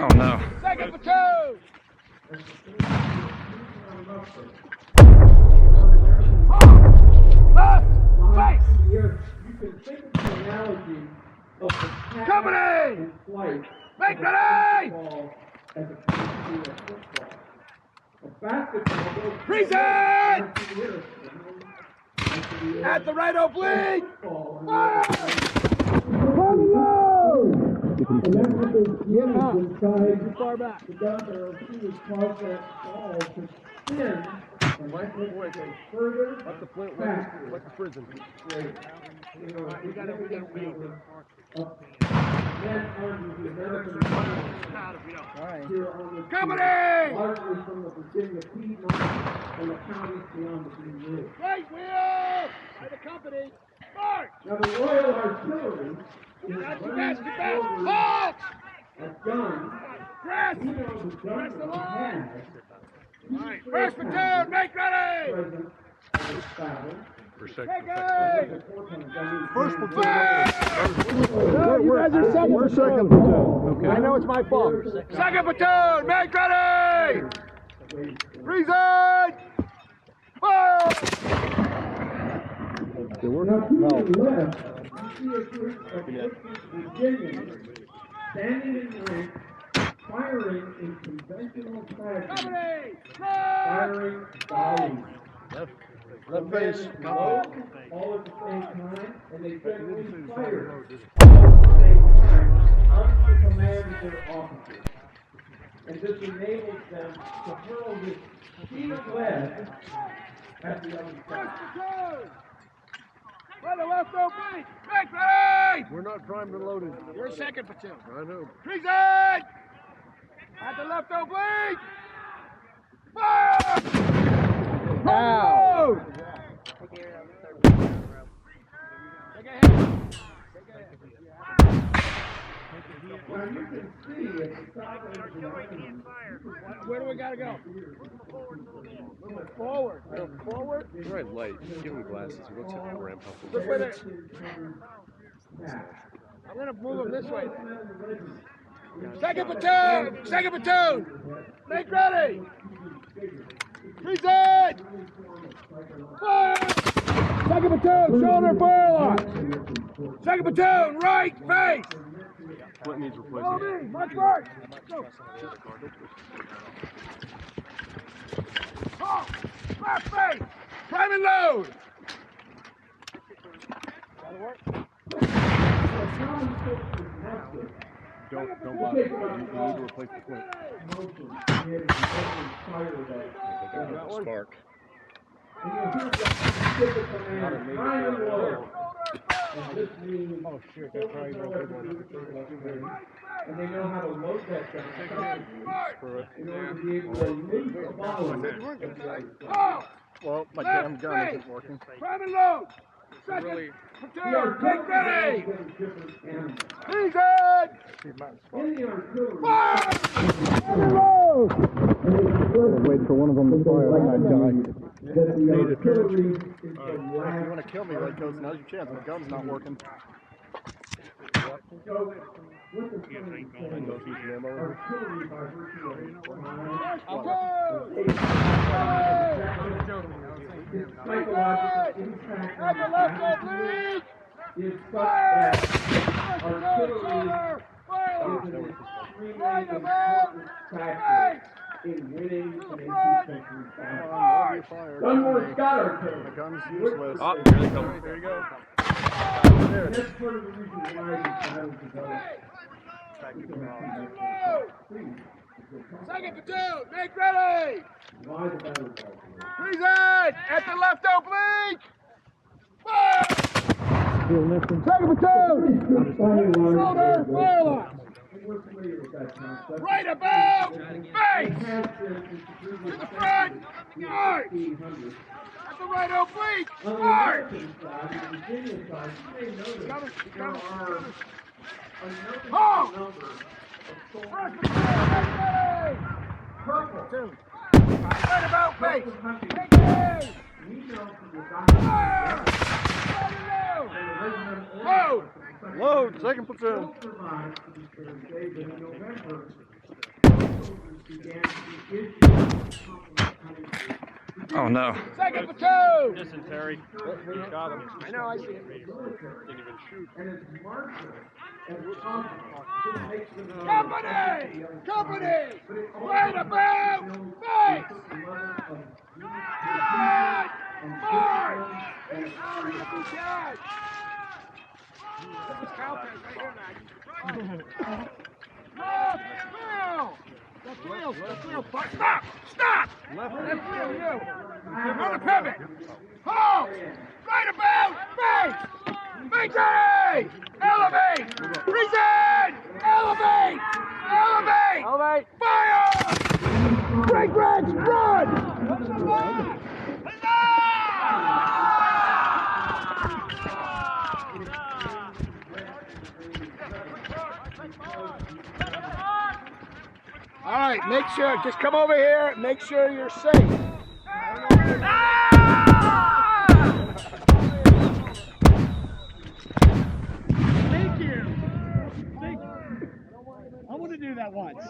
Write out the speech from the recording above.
Oh no. Second platoon! Left! Face! You can think of the analogy of the Company! in flight Make ready! as opposed to a football. A basketball goes Present! At the right oblique! Fire! Get up. Inside Too far back. the gun barrel, she was caused that ball to spin and let it go further Like the Flintlock, faster. like the prison. You know, we gotta wait. Men armed with the American here on the Company! largely from the Virginia Piedmont and the counties beyond the Blue Ridge. Right wheel! By the company! March! Now the Royal Artillery is Not too running fast, too fast! forward Halt! a gun. Press! You know the gun Press the that line! has Alright, first platoon, make ready! present in this battle. Take aim! First platoon. You guys are second We're platoon. second platoon. Okay. I know it's my fault. Second platoon, make ready! Present! Fire! We're Now not. to No. the left, you see a group of Virginians standing in rank, firing in conventional fashion, Company! firing volleys. Left face. Load all at the same time, and they generally fire all at the same time under the command of their officers. And this enables them to hurl this sheet of lead at the other side. By the left oblique! Make ready! We're not primed and loaded. You're second platoon. I know. Present! At the left oblique! Fire! Ow! Take a hit. Now you can see at the top of the line, Where do we gotta go? Forward. Go forward. He's very light. Give him glasses. He looks like grandpa. Look where they- I'm gonna move him this way. Second platoon! Second platoon! Make ready! Present! Fire! Second platoon, shoulder fire! Second platoon, right face! Flint needs Follow replacing. me, march march! Go! Oh, left face! Prime and load! That'll work. Don't bother. You need to replace the Flint. Spark. Oh shit, that's probably no good one. And they know how to load that gun in order to be able to release the ball. Oh! Well, my Left damn gun face! isn't working. Prime and load! Second platoon, take ready! Present! In the artillery, Fire! Prime and load! Wait for one of them to fire and I die. that the artillery is the If you last. want to kill me, like goes, now's your chance. My gun's not working. So, what the French say, artillery by virtue of its psychological impact on At the the left battlefield oblique! is such Fire! that artillery Shoulder! Fire! is an extremely Right about! important factor in winning an 18th century battle. March! Gunmore's got artillery. My gun's useless. Oh, here they come. There you go. And that's part of the reason why these battles develop. Second platoon, make ready! Why the battle developed. Present! At the left oblique! Fire! Second platoon! Shoulder, fire line! We're familiar with that concept. Right about! Face! To the front! March! At the right oblique! On the March! American side, the Virginia side, you may notice there are a Oh! number of First soldiers. platoon, make ready! Purple. Right about face! Country. Take aim! We know from the Fire! document Load! Load, second platoon. still survived to this very day, but in November, Oh no. Second platoon! Dysentery. We shot him. I know, I see it. Didn't even shoot. Company! Company! Right about face! March! March! Charge! This is Calpin right here, man. Left wheel! Left wheel! Stop! Stop! Left wheel, you! You're on a pivot! Hold! Right about face! Victory! Elevate! Present! Elevate! Elevate! Elevate! Fire! Break ranks! Run! All right, make sure, just come over here, make sure you're safe. Thank you. Thank you. I want to do that once.